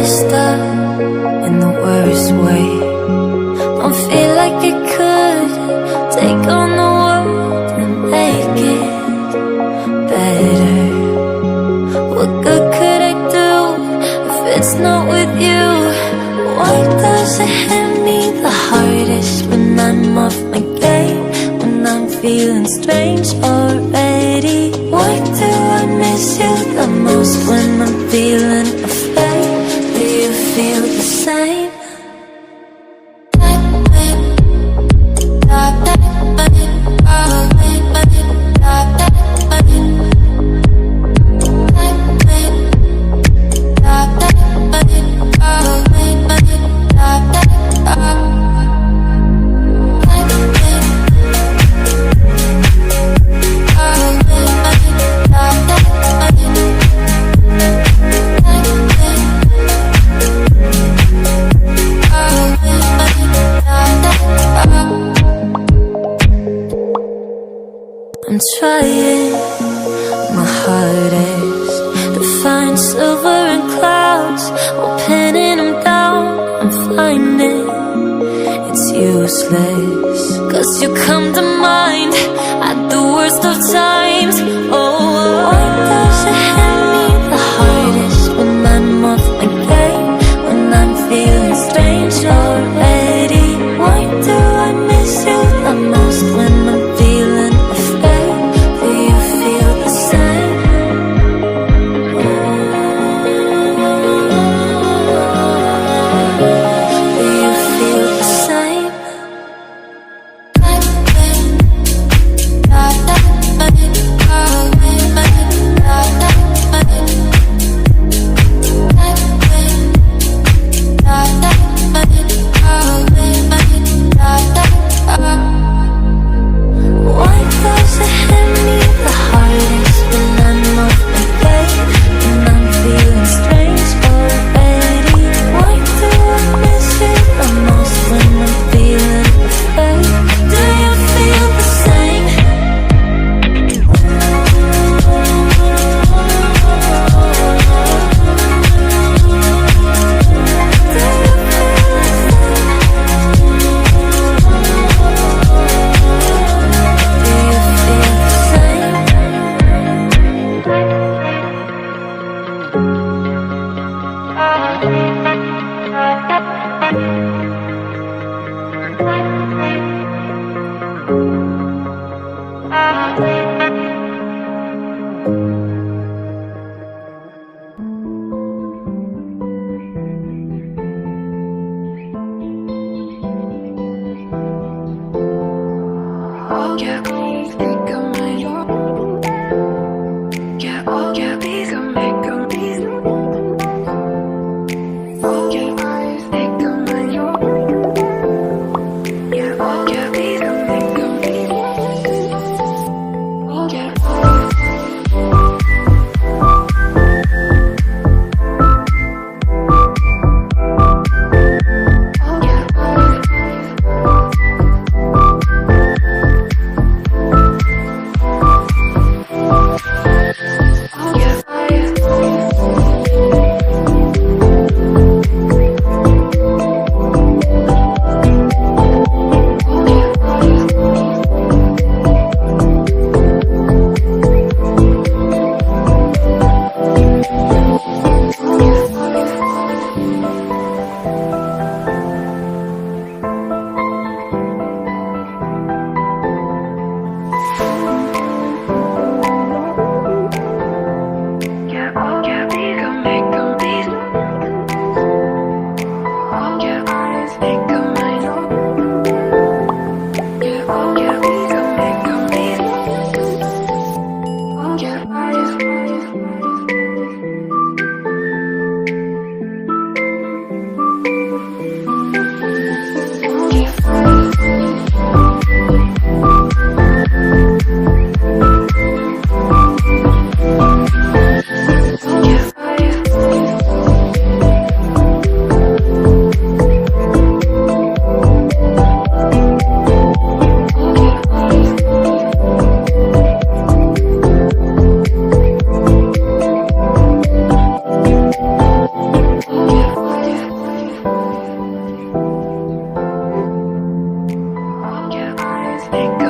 messed up in the worst way. Don't feel like I could take on the world and make it better. What good could I do if it's not with you? Why does it hit me the hardest when I'm off my game? When I'm feeling strange already? Why do I miss you the most when I'm feeling afraid? Do you feel the same? I'm trying my hardest to find silver in clouds, while pinning them down I'm finding it's useless. 'Cause you come to mind at the worst of times. Oh, why does it hit me the hardest when I'm off my game? When I'm feeling strange already? Why do I miss you the most when I'm feeling afraid? Do you feel the same? Do you feel the same? Why does it hit me the hardest when I'm off my game? When I'm feeling strange already? Why do I miss you the most when I'm feeling afraid? Do you feel the same? Do you Music.